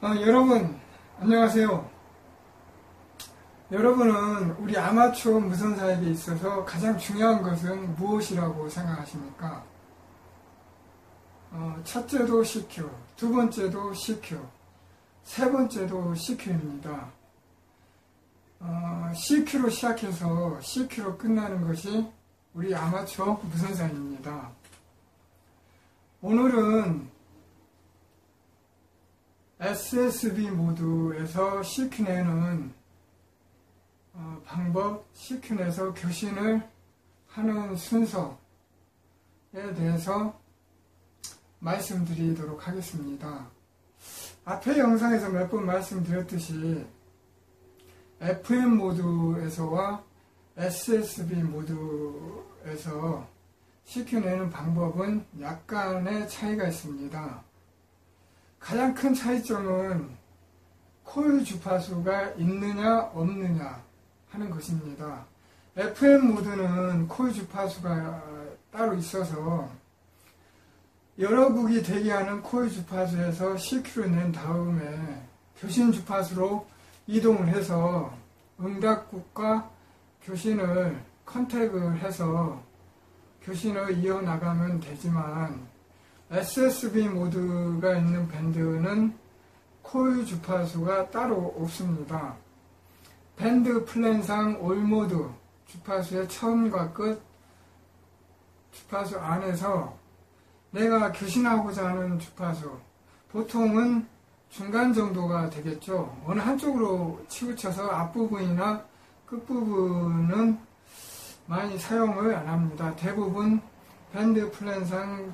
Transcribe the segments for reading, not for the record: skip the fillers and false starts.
여러분 안녕하세요. 여러분은 우리 아마추어 무선사에게 있어서 가장 중요한 것은 무엇이라고 생각하십니까? 첫째도 CQ, 두 번째도 CQ, 세 번째도 CQ입니다. CQ로 시작해서 CQ로 끝나는 것이 우리 아마추어 무선사입니다. 오늘은 SSB 모드에서 CQ 내는 방법, CQ 내서 교신을 하는 순서에 대해서 말씀드리도록 하겠습니다. 앞에 영상에서 몇 번 말씀드렸듯이 FM 모드에서와 SSB 모드에서 CQ 내는 방법은 약간의 차이가 있습니다. 가장 큰 차이점은 코일 주파수가 있느냐 없느냐 하는 것입니다. FM 모드는 코일 주파수가 따로 있어서 여러 국이 대기하는 코일 주파수에서 CQ를 낸 다음에 교신 주파수로 이동을 해서 응답국과 교신을 컨택을 해서 교신을 이어나가면 되지만 SSB 모드가 있는 밴드는 코일 주파수가 따로 없습니다. 밴드 플랜상 올모드 주파수의 처음과 끝 주파수 안에서 내가 교신하고자 하는 주파수, 보통은 중간 정도가 되겠죠. 어느 한쪽으로 치우쳐서 앞부분이나 끝부분은 많이 사용을 안 합니다. 대부분 밴드 플랜상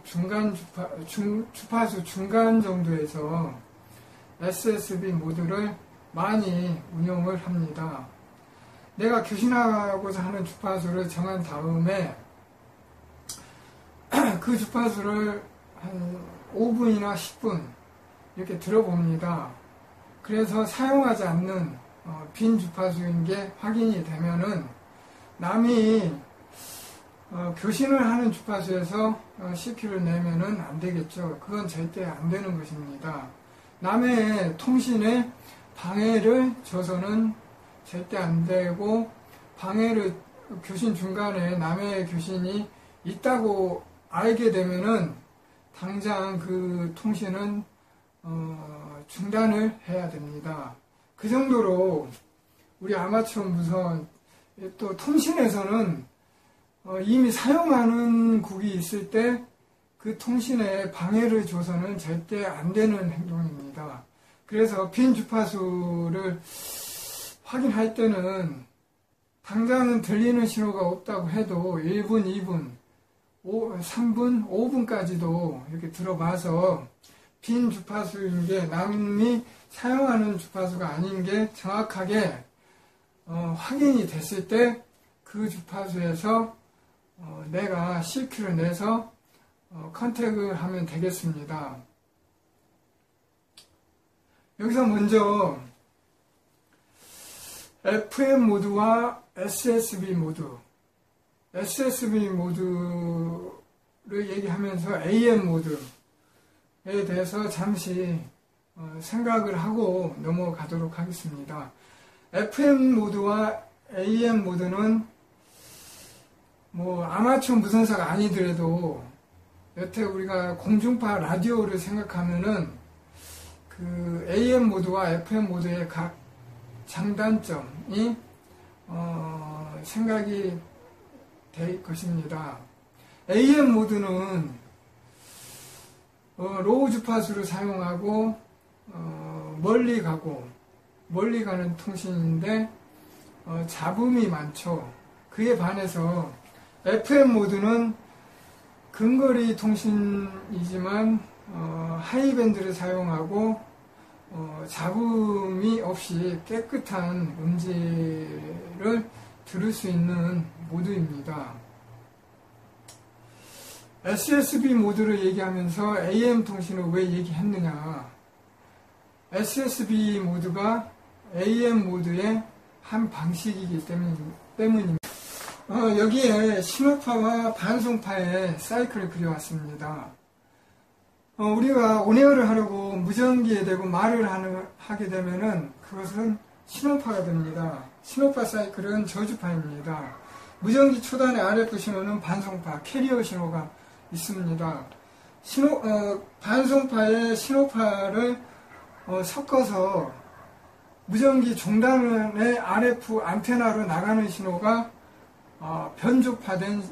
주파수 중간 정도에서 SSB 모드를 많이 운용을 합니다. 내가 교신하고자 하는 주파수를 정한 다음에 그 주파수를 한 5분이나 10분 이렇게 들어봅니다. 그래서 사용하지 않는 빈 주파수인 게 확인이 되면은 남이 교신을 하는 주파수에서 CQ를 내면은 안 되겠죠. 그건 절대 안 되는 것입니다. 남의 통신에 방해를 줘서는 절대 안 되고, 교신 중간에 남의 교신이 있다고 알게 되면은 당장 그 통신은 중단을 해야 됩니다. 그 정도로 우리 아마추어 무선 또 통신에서는 이미 사용하는 국이 있을 때 그 통신에 방해를 줘서는 절대 안 되는 행동입니다. 그래서 빈 주파수를 확인할 때는 당장은 들리는 신호가 없다고 해도 1분, 2분, 3분, 5분까지도 이렇게 들어봐서 빈 주파수인 게 남이 사용하는 주파수가 아닌 게 정확하게 확인이 됐을 때 그 주파수에서 내가 CQ를 내서 컨택을 하면 되겠습니다. 여기서 먼저 FM 모드와 SSB 모드를 얘기하면서 AM 모드에 대해서 잠시 생각을 하고 넘어가도록 하겠습니다. FM 모드와 AM 모드는 아마추어 무선사가 아니더라도 여태 우리가 공중파 라디오를 생각하면은 그 AM 모드와 FM 모드의 각 장단점이 생각이 될 것입니다. AM 모드는 로우 주파수를 사용하고 멀리 가는 통신인데 잡음이 많죠. 그에 반해서 FM 모드는 근거리 통신이지만 하이밴드를 사용하고 잡음이 없이 깨끗한 음질을 들을 수 있는 모드입니다. SSB 모드를 얘기하면서 AM 통신을 왜 얘기했느냐? SSB 모드가 AM 모드의 한 방식이기 때문입니다. 여기에 신호파와 반송파의 사이클을 그려왔습니다. 우리가 온에어를 하려고 무전기에 대고 말을 하게 되면은 그것은 신호파가 됩니다. 신호파 사이클은 저주파입니다. 무전기 초단의 RF 신호는 반송파, 캐리어 신호가 있습니다. 반송파에 신호파를 섞어서 무전기 종단의 RF 안테나로 나가는 신호가 변조파된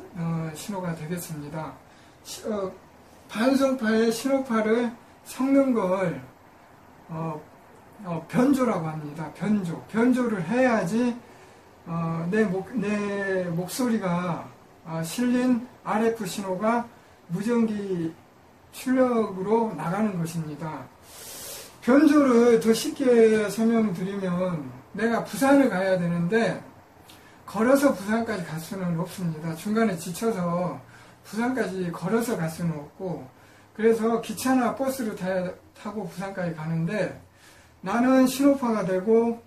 신호가 되겠습니다. 반송파에 신호파를 섞는 걸 변조라고 합니다. 변조를 해야지 내 목소리가 실린 RF 신호가 무전기 출력으로 나가는 것입니다. 변조를 더 쉽게 설명드리면 내가 부산을 가야 되는데 걸어서 부산까지 갈 수는 없습니다. 중간에 지쳐서 부산까지 걸어서 갈 수는 없고 그래서 기차나 버스를 타고 부산까지 가는데 나는 신호파가 되고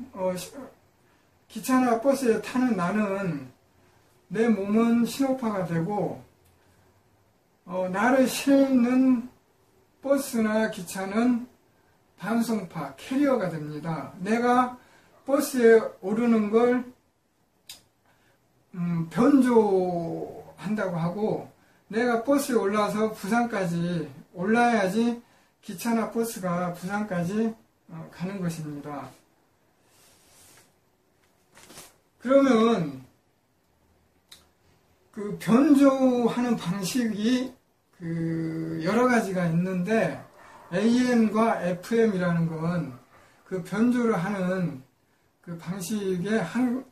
기차나 버스에 타는 나는 내 몸은 신호파가 되고 나를 실는 버스나 기차는 반송파, 캐리어가 됩니다. 내가 버스에 오르는 걸 변조한다고 하고 내가 버스에 올라서 부산까지 올라야지 기차나 버스가 부산까지 가는 것입니다. 그러면 그 변조하는 방식이 여러 가지가 있는데 AM과 FM이라는 건 그 변조를 하는 그 방식의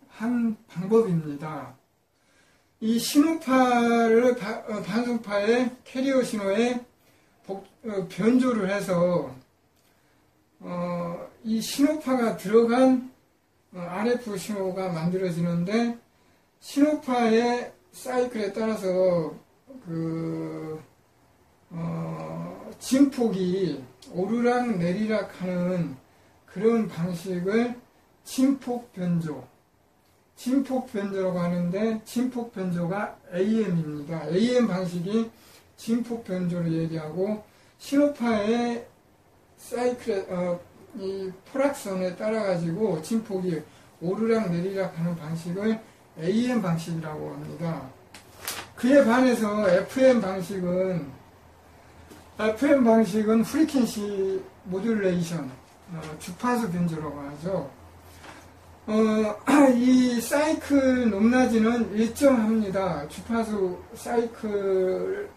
한 방법입니다. 이 신호파를 반송파의 캐리어 신호에 변조를 해서 이 신호파가 들어간 RF 신호가 만들어지는데 신호파의 사이클에 따라서 진폭이 오르락 내리락 하는 그런 방식을 진폭 변조라고 하는데 진폭 변조가 AM입니다. AM 방식이 진폭 변조를 얘기하고 신호파의 사이클에 이 포락선에 따라 가지고 진폭이 오르락 내리락 하는 방식을 AM 방식이라고 합니다. 그에 반해서 FM 방식은 프리퀀시 모듈레이션, 주파수 변조라고 하죠. 이 사이클 높낮이는 일정합니다. 주파수 사이클은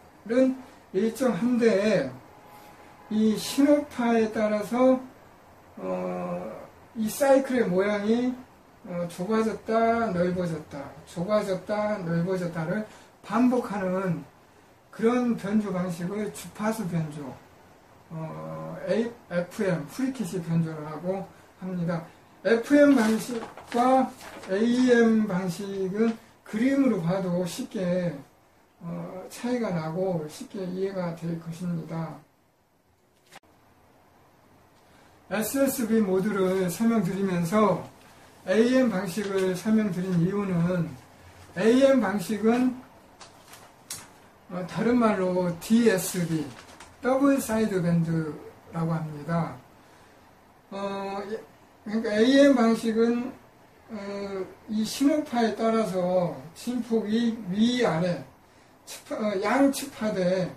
일정한데 이 신호파에 따라서 이 사이클의 모양이 좁아졌다 넓어졌다를 반복하는 그런 변조 방식을 주파수 변조, FM, 프리퀀시 변조라고 합니다. FM 방식과 AM 방식은 그림으로 봐도 쉽게 차이가 나고 쉽게 이해가 될 것입니다. SSB 모듈을 설명드리면서 AM 방식을 설명드린 이유는 AM 방식은 다른 말로 DSB, 더블 사이드 밴드라고 합니다. 그러니까 AM 방식은 이 신호파에 따라서 진폭이 위아래 양측 파대,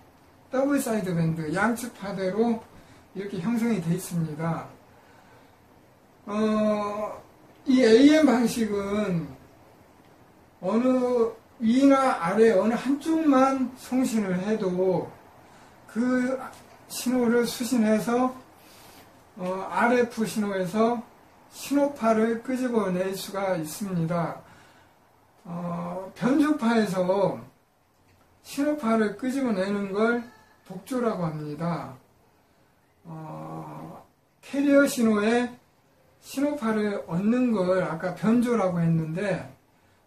더블 사이드 밴드, 양측 파대로 이렇게 형성이 되어 있습니다. 이 AM 방식은 어느 위나 아래 어느 한쪽만 송신을 해도 그 신호를 수신해서 RF 신호에서 신호파를 끄집어낼 수가 있습니다. 변조파에서 신호파를 끄집어내는 걸 복조라고 합니다. 캐리어 신호에 신호파를 얻는 걸 아까 변조라고 했는데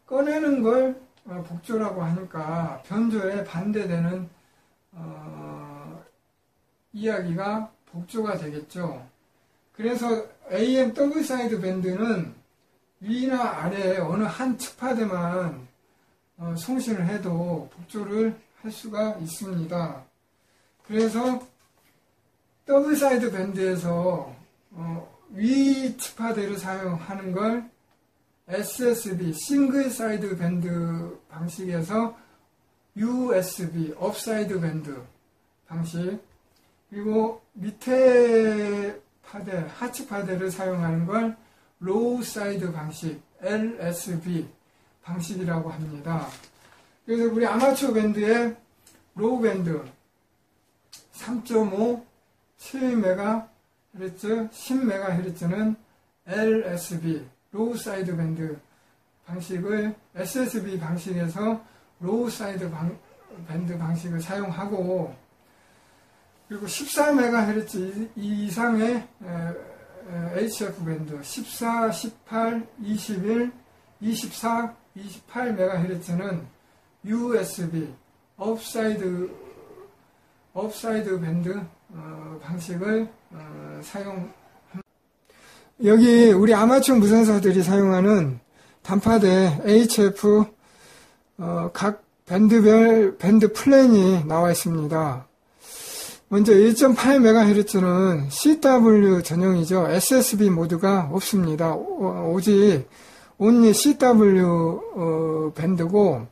꺼내는 걸 복조라고 하니까 변조에 반대되는 이야기가 복조가 되겠죠. 그래서 AM 더블 사이드 밴드는 위나 아래 어느 한 측파대만 송신을 해도 복조를 할 수가 있습니다. 그래서 더블 사이드 밴드에서 위 주파대를 사용하는 걸 SSB, 싱글 사이드 밴드 방식에서 USB, 업사이드 밴드 방식, 그리고 밑에 파대, 하측 파대를 사용하는 걸 로우 사이드 방식, LSB 방식이라고 합니다. 그래서 우리 아마추어 밴드의 로우 밴드 3.5, 7MHz, 10MHz는 LSB, 로우 사이드 밴드 방식을 SSB 방식에서 로우 사이드 밴드 방식을 사용하고, 그리고 14MHz 이상의 HF 밴드 14, 18, 21, 24, 28MHz는 USB, 업사이드 밴드 방식을 사용합니다. 여기 우리 아마추어 무선사들이 사용하는 단파대 HF 각 밴드별 밴드 플랜이 나와 있습니다. 먼저 1.8MHz는 CW 전용이죠. SSB 모드가 없습니다. 오직 온리 CW 밴드고,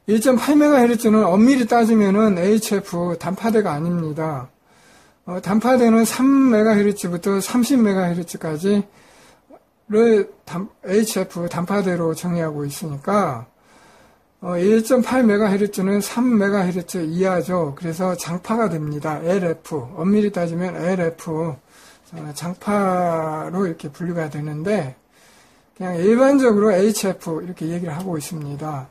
1.8MHz는 엄밀히 따지면은 HF 단파대가 아닙니다. 단파대는 3MHz부터 30MHz까지를 HF 단파대로 정의하고 있으니까 1.8MHz는 3MHz 이하죠. 그래서 장파가 됩니다. LF, 엄밀히 따지면 LF 장파로 이렇게 분류가 되는데, 그냥 일반적으로 HF 이렇게 얘기를 하고 있습니다.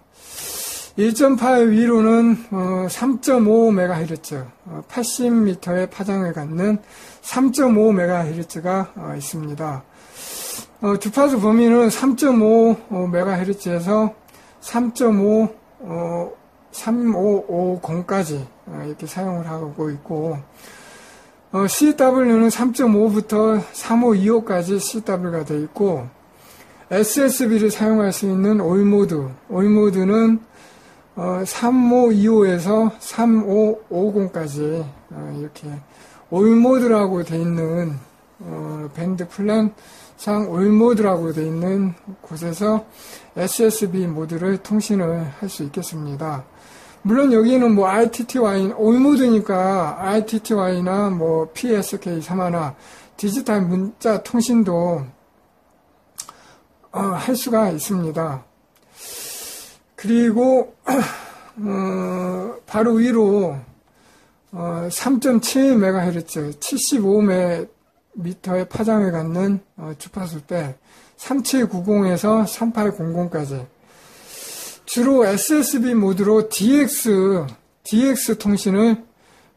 1.8 위로는 3.5MHz, 80m의 파장을 갖는 3.5MHz가 있습니다. 주파수 범위는 3.5MHz에서 350까지 이렇게 사용을 하고 있고, CW는 3.5부터 3525까지 CW가 되어 있고, SSB를 사용할 수 있는 올모드는 3525에서 3550까지 이렇게 올모드라고 되어 있는 밴드 플랜상 올모드라고 되어 있는 곳에서 SSB 모드를 통신을 할 수 있겠습니다. 물론 여기는 뭐 RTTY 올모드니까 RTTY나 뭐 PSK3하나 디지털 문자 통신도 할 수가 있습니다. 그리고 바로 위로 3.7MHz 75m의 파장을 갖는 주파수대 3790에서 3800까지 주로 SSB 모드로 DX 통신을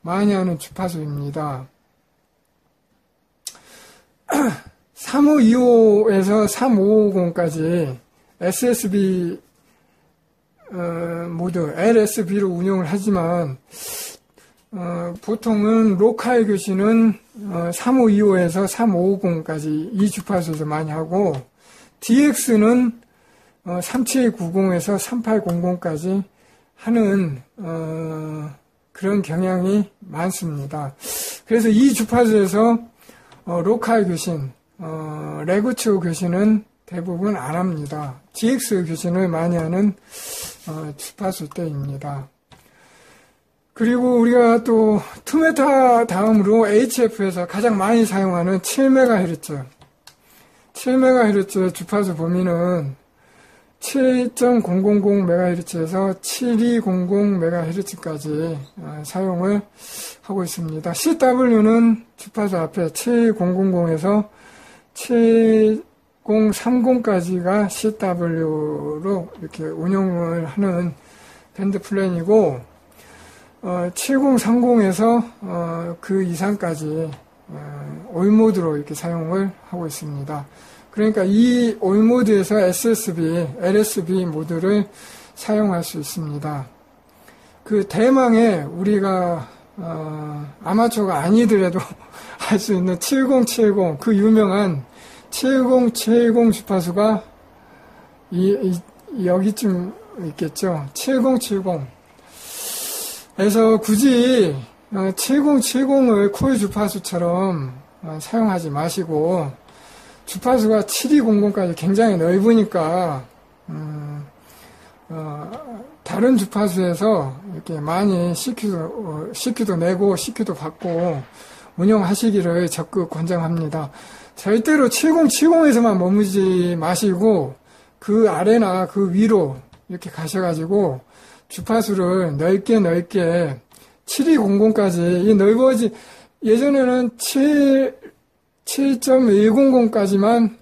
많이 하는 주파수입니다. 3525에서 3550까지 SSB 모드 LSB로 운영을 하지만 보통은 로컬 교신은 3525에서 3550까지 이 주파수에서 많이 하고, DX는 3790에서 3800까지 하는 그런 경향이 많습니다. 그래서 이 주파수에서 로컬 교신, 레그추 교신은 대부분 안 합니다. DX 교신을 많이 하는 주파수대입니다. 그리고 우리가 또 2m 다음으로 HF에서 가장 많이 사용하는 7MHz 7MHz 주파수 범위는 7.000MHz에서 7200MHz까지 사용을 하고 있습니다. CW는 주파수 앞에 7000에서 7030까지가 CW로 이렇게 운영을 하는 밴드 플랜이고, 7030에서 그 이상까지 올모드로 이렇게 사용을 하고 있습니다. 그러니까 이 올모드에서 SSB, LSB 모드를 사용할 수 있습니다. 그 대망의 우리가 아마추어가 아니더라도 할 수 있는 7070, 그 유명한 7070 주파수가 여기쯤 있겠죠. 7070. 그래서 굳이 7070을 코일 주파수처럼 사용하지 마시고, 주파수가 7200까지 굉장히 넓으니까 다른 주파수에서 이렇게 많이 CQ도 내고 CQ도 받고 운영하시기를 적극 권장합니다. 절대로 7070에서만 머무지 마시고 그 아래나 그 위로 이렇게 가셔가지고 주파수를 넓게 7200까지 예전에는 7.100까지만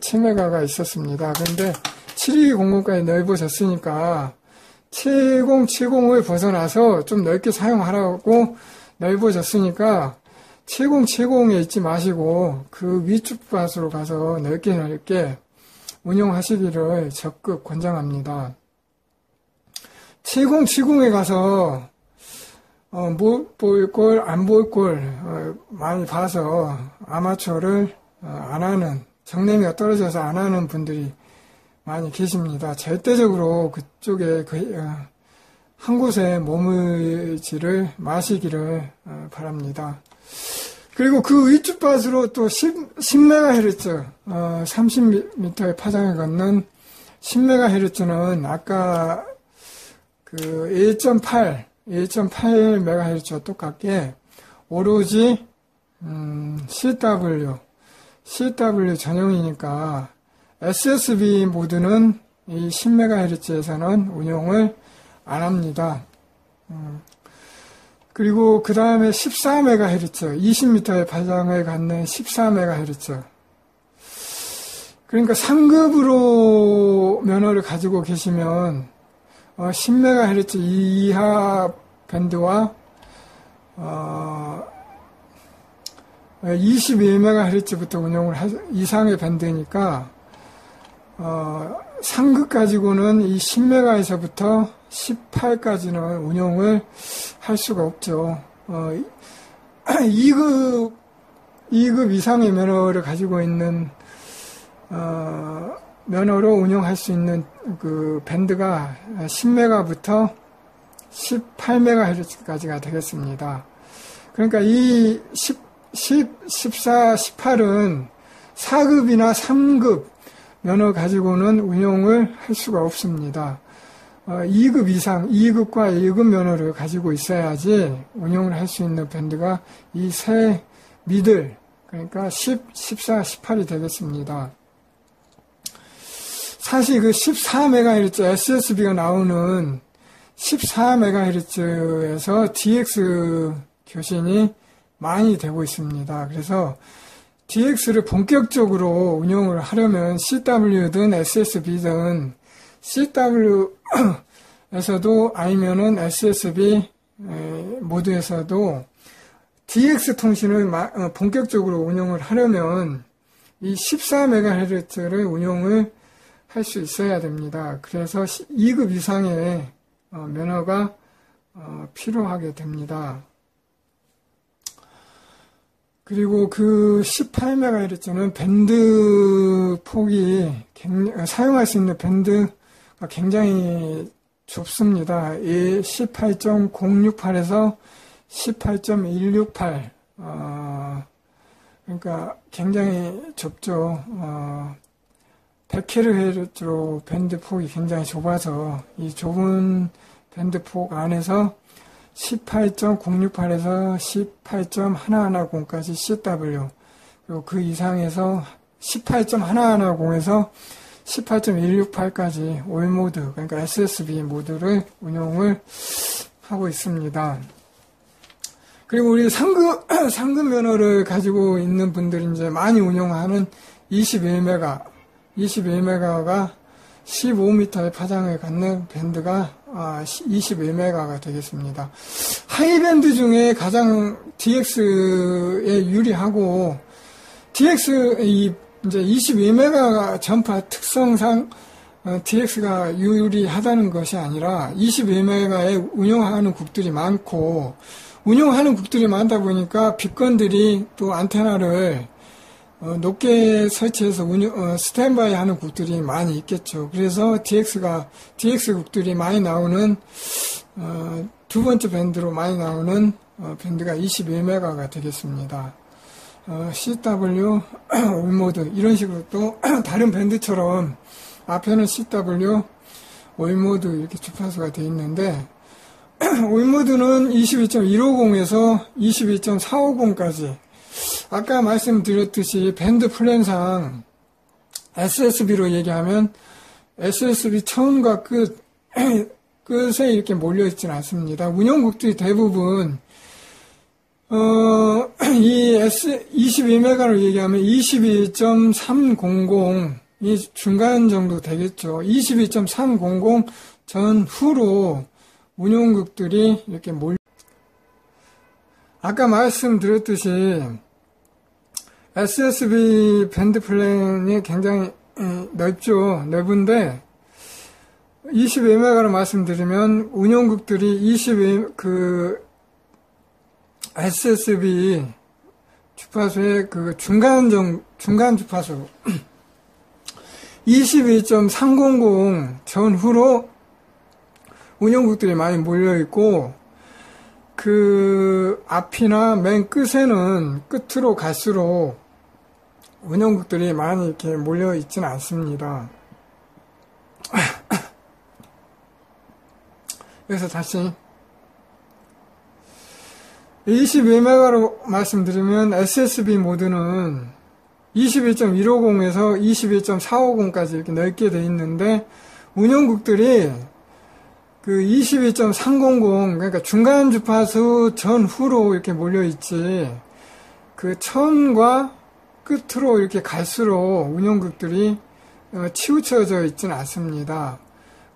7메가가 있었습니다. 그런데 7200까지 넓어졌으니까 7070을 벗어나서 좀 넓게 사용하라고 넓어졌으니까 7070에 있지 마시고 그 위주파수로 가서 넓게 운영하시기를 적극 권장합니다. 7070에 가서 볼 걸, 안 볼 걸 많이 봐서 아마추어를 안 하는, 정내미가 떨어져서 안 하는 분들이 많이 계십니다. 절대적으로 그쪽에 한 곳에 머물지를 마시기를 바랍니다. 그리고 그 윗주파수로 또 10MHz, 30m의 파장을 걷는 10MHz는 아까 그 1.8MHz와 똑같게 오로지 CW 전용이니까 SSB 모드는 이 10MHz에서는 운용을 안 합니다. 그리고 그 다음에 14MHz, 20m의 파장을 갖는 14MHz. 그러니까 3급으로 면허를 가지고 계시면 10MHz 이하 밴드와 21MHz부터 운용을 이상의 밴드니까 상급 가지고는 이 10MHz부터 18까지는 운용을 할 수가 없죠. 2급 이상의 면허를 가지고 있는 면허로 운용할 수 있는 그 밴드가 10메가부터 18MHz까지가 되겠습니다. 그러니까 이 14, 18은 4급이나 3급 면허 가지고는 운용을 할 수가 없습니다. 2급 이상, 2급과 1급 면허를 가지고 있어야지 운용을 할 수 있는 밴드가 이 세 미들, 그러니까 10, 14, 18이 되겠습니다. 사실 그 14MHz SSB가 나오는 14MHz에서 DX 교신이 많이 되고 있습니다. 그래서 DX를 본격적으로 운용을 하려면 CW든 SSB든 CW에서도 아니면은 SSB 모드에서도 DX 통신을 본격적으로 운용을 하려면 이 14MHz를 운용을 할 수 있어야 됩니다. 그래서 2급 이상의 면허가 필요하게 됩니다. 그리고 그 18MHz는 밴드 폭이 사용할 수 있는 밴드가 굉장히 좁습니다. 18.068에서 18.168 그러니까 굉장히 좁죠. 100kHz로 밴드 폭이 굉장히 좁아서 이 좁은 밴드 폭 안에서 18.068에서 18.110까지 CW 그리고 그 이상에서 18.110에서 18.168까지 올 모드 그러니까 SSB 모드를 운용을 하고 있습니다. 그리고 우리 상급 면허를 가지고 있는 분들이 이제 많이 운용하는 21메가가 15m의 파장을 갖는 밴드가 21메가가 되겠습니다. 하이밴드 중에 가장 DX에 유리하고 DX 이제 21메가 전파 특성상 DX가 유리하다는 것이 아니라 21메가에 운용하는 국들이 많고 운용하는 국들이 많다 보니까 빅건들이 또 안테나를 높게 설치해서 스탠바이 하는 국들이 많이 있겠죠. 그래서 DX 국들이 많이 나오는, 두 번째 밴드로 많이 나오는, 밴드가 21메가가 되겠습니다. CW, 올모드 이런 식으로 또 다른 밴드처럼 앞에는 CW, 올모드 이렇게 주파수가 되어 있는데 올모드는 22.150에서 22.450까지 아까 말씀드렸듯이 밴드 플랜상 SSB로 얘기하면 SSB 처음과 끝에 이렇게 몰려있지는 않습니다. 운영국들이 대부분 이 22메가로 얘기하면 22.300 이 중간 정도 되겠죠. 22.300 전후로 운용국들이 이렇게 아까 말씀드렸듯이 SSB 밴드 플랜이 굉장히 넓은데 22메가로 말씀드리면 운용국들이 SSB 주파수의 중간 주파수 22.300 전후로 운용국들이 많이 몰려있고 앞이나 맨 끝으로 갈수록 운용국들이 많이 이렇게 몰려있지는 않습니다. 그래서 다시 22메가로 말씀드리면 SSB 모드는 21.150에서 21.450까지 이렇게 넓게 돼 있는데 운용국들이 22.300 그러니까 중간 주파수 전후로 이렇게 몰려 있지 처음과 끝으로 이렇게 갈수록 운용국들이 치우쳐져 있지는 않습니다.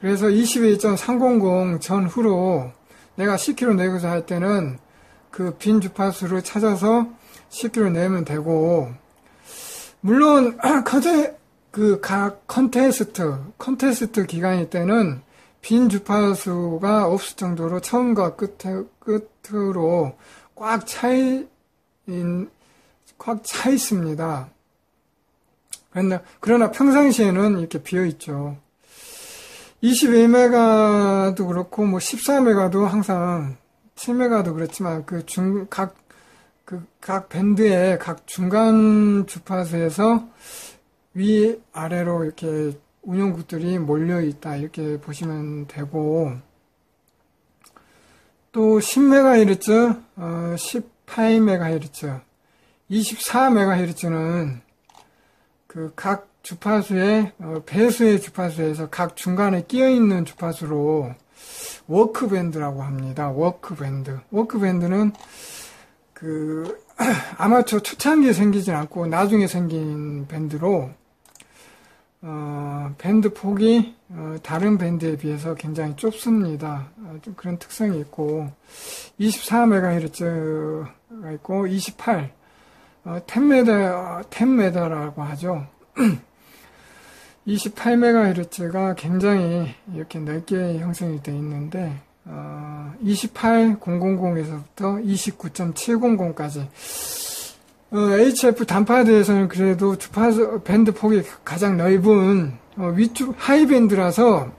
그래서 22.300 전후로 내가 10km 내고자 할 때는 빈 주파수를 찾아서 10km 내면 되고 물론 각 컨테스트 기간일 때는 빈 주파수가 없을 정도로 처음과 끝으로 꽉 차 있습니다. 그러나 평상시에는 이렇게 비어 있죠. 22메가도 그렇고 14메가도 항상 7메가도 그렇지만 각 밴드의 각 중간 주파수에서 위아래로 이렇게 운용국들이 몰려있다 이렇게 보시면 되고 또 10MHz, 18MHz, 24MHz는 각 주파수의 배수의 주파수에서 각 중간에 끼어있는 주파수로 워크밴드라고 합니다. 워크밴드는 아마추어 초창기에 생기진 않고 나중에 생긴 밴드로 밴드 폭이 다른 밴드에 비해서 굉장히 좁습니다. 좀 그런 특성이 있고 24MHz가 있고 28 10m라고 하죠. 28MHz가 굉장히 이렇게 넓게 형성이 되어 있는데 28000에서부터 29.700까지 HF 단파드에서는 그래도 주파수 밴드 폭이 가장 넓은 하이밴드라서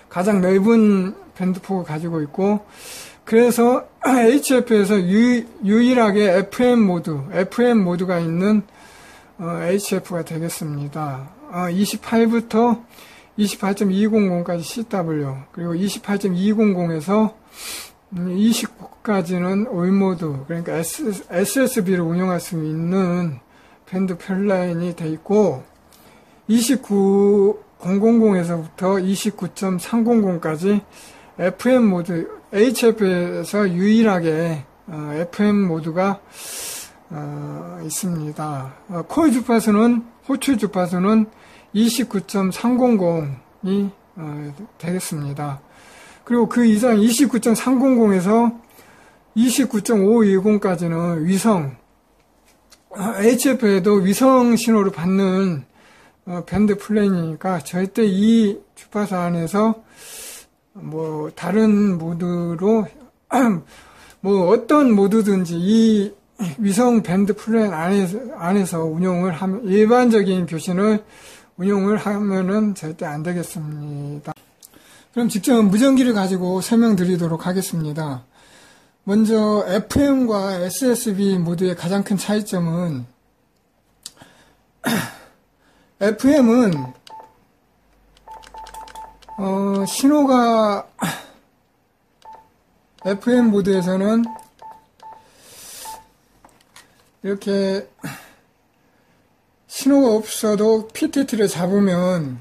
가장 넓은 밴드 폭을 가지고 있고 그래서 HF에서 유일하게 FM 모드가 있는 HF가 되겠습니다. 28부터 28.200까지 CW 그리고 28.200에서 29까지는 올모드 그러니까 SSB를 운영할 수 있는 밴드 플랜이 되어 있고 29000에서부터 29.300까지 FM 모드 HF에서 유일하게 FM 모드가 있습니다. 코일 주파수는 호출 주파수는 29.300이 되겠습니다. 그리고 그 이상 29.300에서 29.510까지는 위성 HF에도 위성 신호를 받는 밴드 플랜이니까 절대 이 주파수 안에서 다른 모드로 어떤 모드든지 이 위성 밴드 플랜 안에서 운용을 하면 일반적인 교신을 운용을 하면은 절대 안 되겠습니다. 그럼 직접 무전기를 가지고 설명드리도록 하겠습니다. 먼저 FM과 SSB 모드의 가장 큰 차이점은 FM은 신호가 FM 모드에서는 이렇게 신호가 없어도 PTT를 잡으면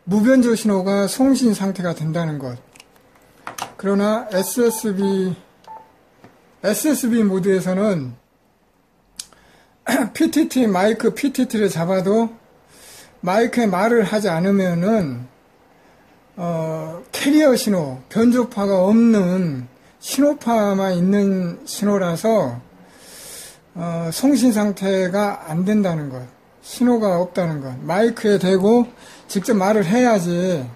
무변조 신호가 송신 상태가 된다는 것. 그러나 SSB 모드에서는 마이크 PTT를 잡아도 마이크에 말을 하지 않으면은 캐리어 신호, 변조파가 없는 신호파만 있는 신호라서 송신 상태가 안 된다는 것, 신호가 없다는 것. 마이크에 대고 직접 말을 해야지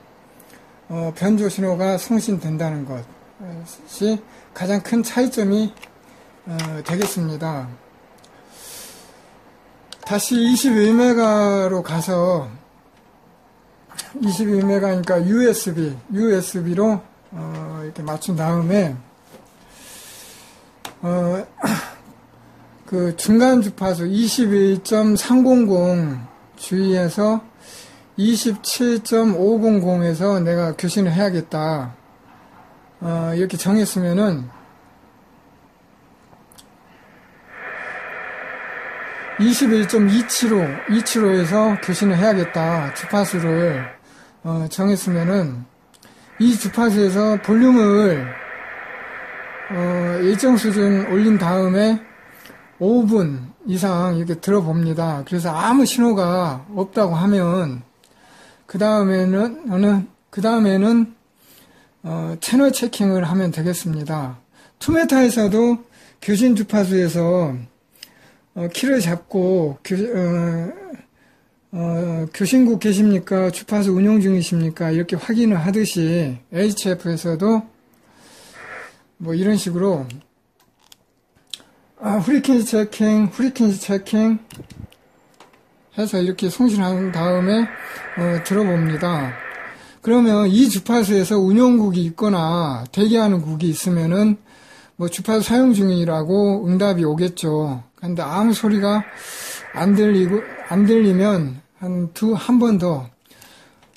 변조 신호가 송신된다는 것이 가장 큰 차이점이 되겠습니다. 다시 21메가로 가서 21메가니까 USB로 이렇게 맞춘 다음에 그 중간 주파수 21.300 주위에서 27.500에서 내가 교신을 해야겠다. 이렇게 정했으면은 21.275에서 교신을 해야겠다. 주파수를 정했으면은 이 주파수에서 볼륨을 일정 수준 올린 다음에 5분 이상 이렇게 들어봅니다. 그래서 아무 신호가 없다고 하면 그 다음에는 채널 체킹을 하면 되겠습니다. 투메타에서도 교신 주파수에서 키를 잡고 교신국 계십니까? 주파수 운용 중이십니까? 이렇게 확인을 하듯이 HF에서도 뭐 이런 식으로 프리퀀시 체킹 해서 이렇게 송신한 다음에 들어봅니다. 그러면 이 주파수에서 운용국이 있거나 대기하는 국이 있으면은 뭐 주파수 사용 중이라고 응답이 오겠죠. 근데 아무 소리가 안 들리면 한 번 더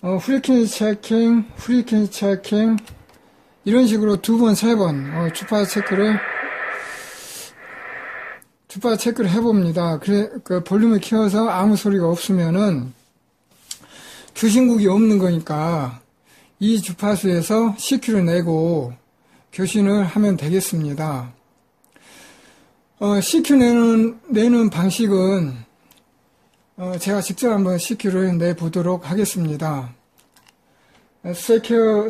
프리퀀시 체킹 이런 식으로 2번, 3번 주파수 체크를 해봅니다. 그 볼륨을 키워서 아무 소리가 없으면은 교신국이 없는 거니까 이 주파수에서 CQ를 내고 교신을 하면 되겠습니다. CQ 내는 방식은 제가 직접 한번 CQ를 내보도록 하겠습니다. CQ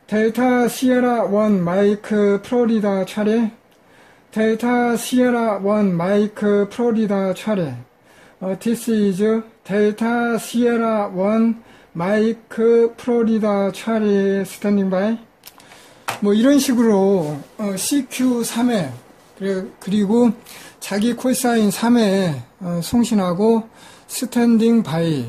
델타 시에라 1 마이크 플로리다 차례 델타 시에라 1 마이크 플로리다 차례 This is 델타 시에라 1 마이크 플로리다 차례 스탠딩 바이 뭐 이런 식으로 CQ3회 그리고 자기 콜사인 3회 송신하고 스탠딩 바이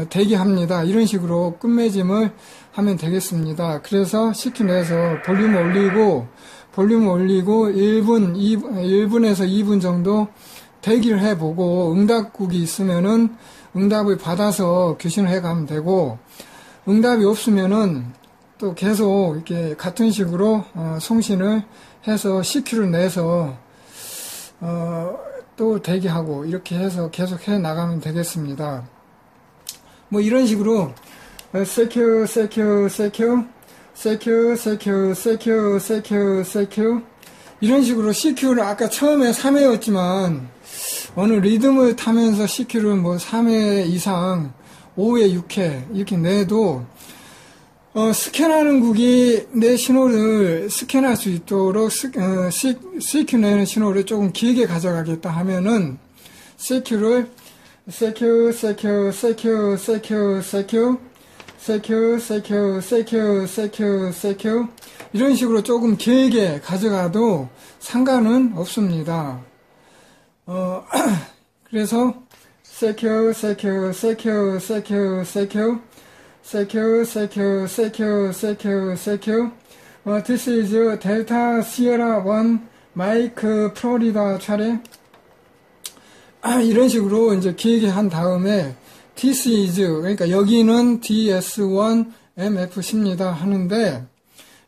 대기합니다. 이런 식으로 끝맺음을 하면 되겠습니다. 그래서 CQ 내에서 볼륨을 올리고 1분에서 2분 정도 대기를 해보고 응답국이 있으면은 응답을 받아서 교신을 해가면 되고 응답이 없으면은 또 계속 이렇게 같은 식으로 송신을 해서 CQ를 내서 또 대기하고 이렇게 해서 계속 해 나가면 되겠습니다. 뭐 이런 식으로 CQ 이런 식으로 CQ를 아까 처음에 3회였지만 어느 리듬을 타면서 CQ를 뭐 3회 이상 5회 6회 이렇게 내도 스캔하는 국이 내 신호를 스캔할 수 있도록 CQ 내는 신호를 조금 길게 가져가겠다 하면은 CQ를 CQ 이런 식으로 조금 길게 가져가도 상관은 없습니다. 그래서 CQ This is Delta Sierra 1 Mike Florida 차례. 이런 식으로 이제 기획한 다음에 This is, 그러니까 여기는 DS1 MFC입니다 하는데,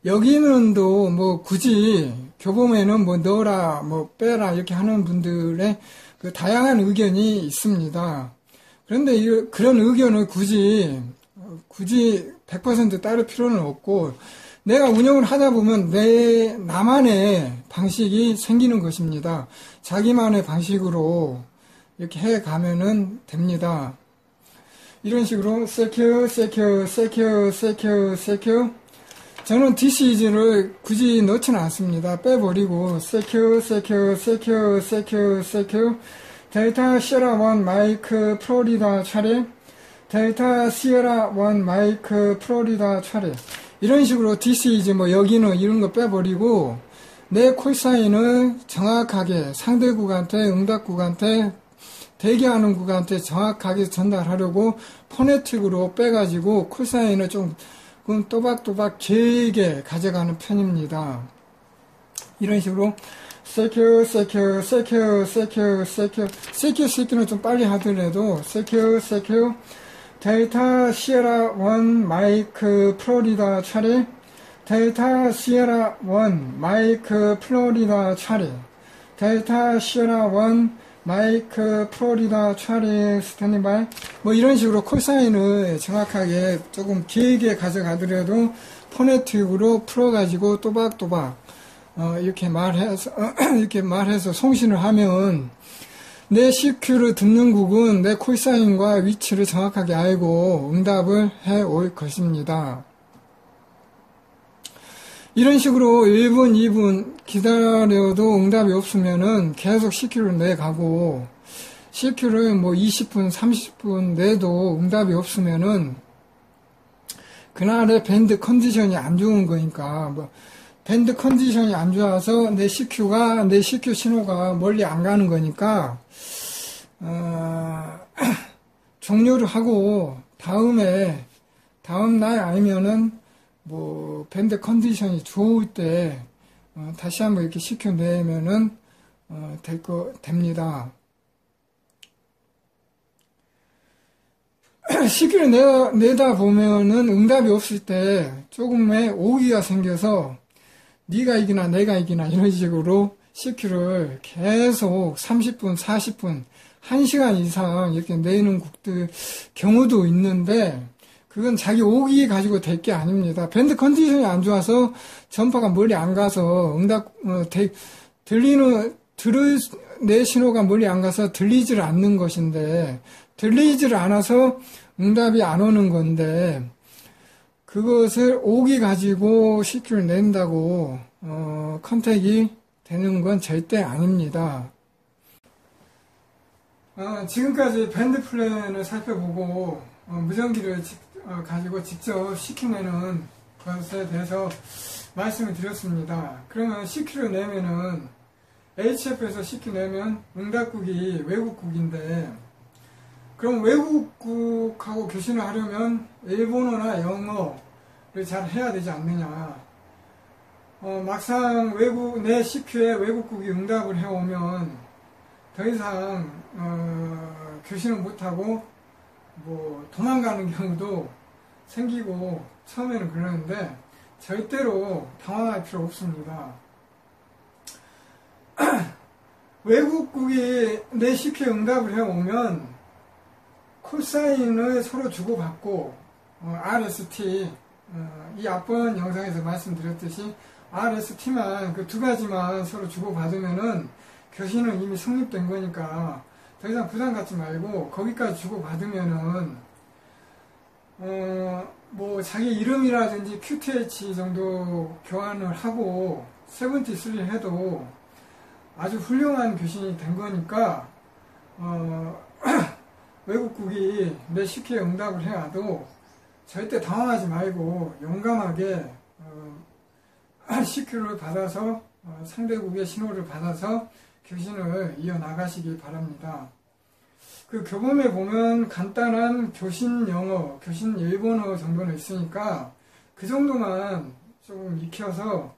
여기는도 뭐 굳이 교범에는 뭐 넣어라, 뭐 빼라 이렇게 하는 분들의 그 다양한 의견이 있습니다. 그런데 그런 의견을 굳이 100% 따를 필요는 없고, 내가 운영을 하다 보면 나만의 방식이 생기는 것입니다. 자기만의 방식으로 이렇게 해 가면은 됩니다. 이런 식으로 secure. 저는 this is를 굳이 넣지는 않습니다. 빼버리고 secure. 델타 시에라 1 마이크 플로리다 차례. 델타 시에라 1 마이크 플로리다 차례. 이런 식으로 this is 뭐 여기는 이런 거 빼버리고 내 콜사인을 정확하게 상대국한테 응답국한테 대기하는 국한테 정확하게 전달하려고 포네틱으로 빼가지고 콜사인을 좀 또박또박 길게 가져가는 편입니다. 이런 식으로 secure 는 좀 빨리 하더라도 secure 델타 시에라 1 마이크 플로리다 차례. 델타 시에라 1 마이크 플로리다 차례. 델타 시에라 1 마이크 플로리다 차례 스탠딩바이. 뭐 이런 식으로 콜사인을 정확하게 조금 길게 가져가더라도 포네틱으로 풀어가지고 또박또박 이렇게 말해서 송신을 하면 내 CQ를 듣는 국은 내 콜사인과 위치를 정확하게 알고 응답을 해올 것입니다. 이런 식으로 1분, 2분 기다려도 응답이 없으면은 계속 CQ를 내가고, CQ를 뭐 20분, 30분 내도 응답이 없으면은 그날의 밴드 컨디션이 안 좋은 거니까, 뭐 밴드 컨디션이 안 좋아서 내 CQ 신호가 멀리 안 가는 거니까, 종료를 하고 다음 날 아니면은 뭐 밴드 컨디션이 좋을 때 다시 한번 이렇게 시켜내면은 됩니다. 시키를 내다 보면은 응답이 없을 때 조금의 오기가 생겨서 네가 이기나 내가 이기나 이런 식으로 CQ를 계속 30분, 40분, 1시간 이상 이렇게 내는 국들 경우도 있는데, 그건 자기 오기 가지고 될 게 아닙니다. 밴드 컨디션이 안 좋아서 전파가 멀리 안 가서 내 신호가 멀리 안 가서 들리지를 않는 것인데, 들리지를 않아서 응답이 안 오는 건데, 그것을 오기 가지고 CQ를 낸다고 컨택이 되는 건 절대 아닙니다. 지금까지 밴드 플랜을 살펴보고 무전기를 가지고 직접 CQ내는 것에 대해서 말씀을 드렸습니다. 그러면 CQ를 내면은 HF에서 CQ 내면 응답국이 외국국인데, 그럼 외국국하고 교신을 하려면 일본어나 영어를 잘 해야 되지 않느냐. 막상 내 CQ에 외국국이 응답을 해오면 더 이상 교신을 못하고 뭐 도망가는 경우도 생기고 처음에는 그러는데 절대로 당황할 필요 없습니다. 외국국이 내 CQ에 응답을 해오면 콜사인을 서로 주고받고 RST 이 앞번 영상에서 말씀드렸듯이 RST만 그 두 가지만 서로 주고받으면은 교신은 이미 성립된 거니까 더 이상 부담 갖지 말고 거기까지 주고받으면은 뭐 자기 이름이라든지 QTH 정도 교환을 하고 73 해도 아주 훌륭한 교신이 된 거니까 외국국이 내 CQ에 응답을 해와도 절대 당황하지 말고 용감하게 CQ를 받아서 상대국의 신호를 받아서 교신을 이어나가시기 바랍니다. 그 교범에 보면 간단한 교신 영어, 교신 일본어 정도는 있으니까 그 정도만 조금 익혀서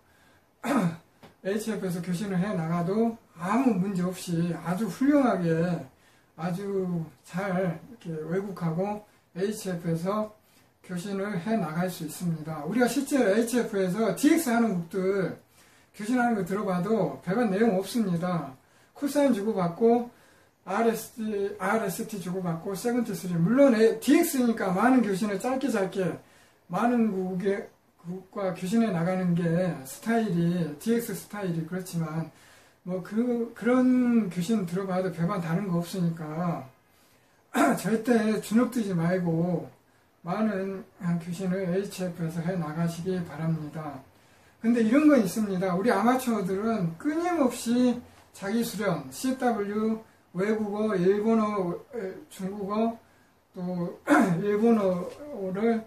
HF에서 교신을 해 나가도 아무 문제 없이 아주 훌륭하게 아주 잘 이렇게 외국하고 HF에서 교신을 해 나갈 수 있습니다. 우리가 실제로 HF에서 DX 하는 국들 교신하는 거 들어봐도 별반 내용 없습니다. 코사인 주고받고 RST 주고받고 세븐트3 물론 DX니까 많은 교신을 짧게 많은 국과 교신해 나가는 게 스타일이 DX 스타일이 그렇지만 뭐 그런 교신 들어봐도 별반 다른 거 없으니까 절대 주눅들지 말고 많은 교신을 HF에서 해 나가시기 바랍니다. 근데 이런 건 있습니다. 우리 아마추어들은 끊임없이 자기 수련, CW, 외국어, 일본어, 중국어, 또 일본어를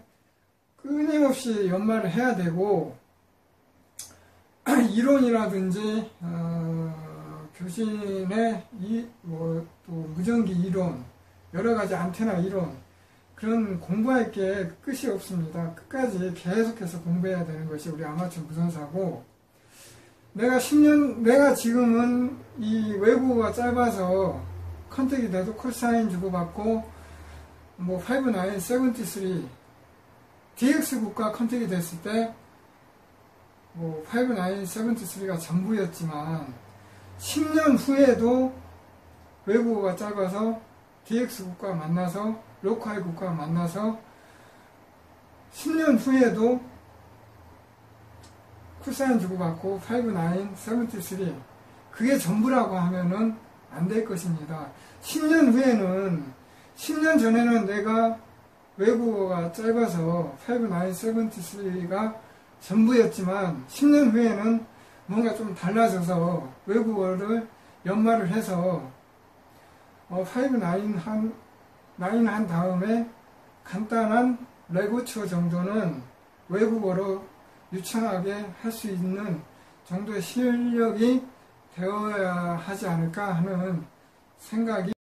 끊임없이 연말을 해야 되고 이론이라든지 교신의 또 무전기 이론, 여러 가지 안테나 이론 그런 공부할 게 끝이 없습니다. 끝까지 계속해서 공부해야 되는 것이 우리 아마추어 무선사고 내가 지금은 이 외국어가 짧아서 컨택이 돼도 콜사인 주고받고 뭐 59, 73 DX국과 컨택이 됐을 때 뭐 59, 73가 전부였지만 10년 후에도 외국어가 짧아서 DX국과 만나서 로컬 국과 만나서 10년 후에도 쿨사인 주고받고 59, 73 그게 전부라고 하면은 안 될 것입니다. 10년 후에는 10년 전에는 내가 외국어가 짧아서 59, 73가 전부였지만 10년 후에는 뭔가 좀 달라져서 외국어를 연말을 해서 59 한 다음에 간단한 레고추어 정도는 외국어로 유창하게 할 수 있는 정도의 실력이 되어야 하지 않을까 하는 생각이